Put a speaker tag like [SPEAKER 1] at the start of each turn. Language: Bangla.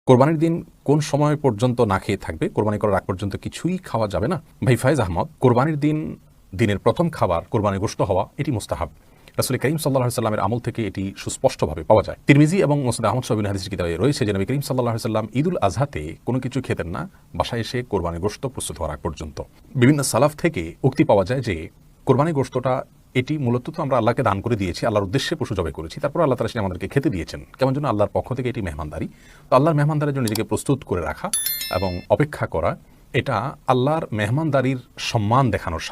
[SPEAKER 1] কোরবানির দিন কোন সময় পর্যন্ত না খেয়ে থাকবে? কোরবানি করার আগ পর্যন্ত কিছুই খাওয়া যাবে না? ভাই ফায়েজ আহমদ, কোরবানির দিন দিনের প্রথম খাবার কোরবানির গোশত হওয়া এটি মুস্তাহাব। রাসূল করিম সাল্লাল্লাহু আলাইহি সাল্লামের আমল থেকে এটি সুস্পষ্টভাবে পাওয়া যায়। তিরমিজি এবং মুসনাদ আহমদ সহিহ হাদিসের কিতাবে রয়েছে যে নবী করিম সাল্লাল্লাহু আলাইহি সাল্লাম ঈদুল আজহাতে কোনো কিছু খেতেন না বাসায় এসে কোরবানির গোশত প্রস্তুত হওয়ার আগ পর্যন্ত। বিভিন্ন সালাফ থেকে উক্তি পাওয়া যায় যে কোরবানির গোশতটা এটি মূলত তো আমরা আল্লাহকে দান করে দিয়েছি, আল্লাহর উদ্দেশ্যে পশু জবাই করেছি, তারপর আল্লাহ তাআলা সেটা আমাদেরকে খেতে দিয়েছেন। কেমন যেন আল্লাহর পক্ষ থেকে এটি মেহমানদারি। তো আল্লাহর মেহমানদারির জন্য নিজেকে প্রস্তুত করে রাখা এবং অপেক্ষা করা, এটা আল্লাহর মেহমানদারির সম্মান দেখানোর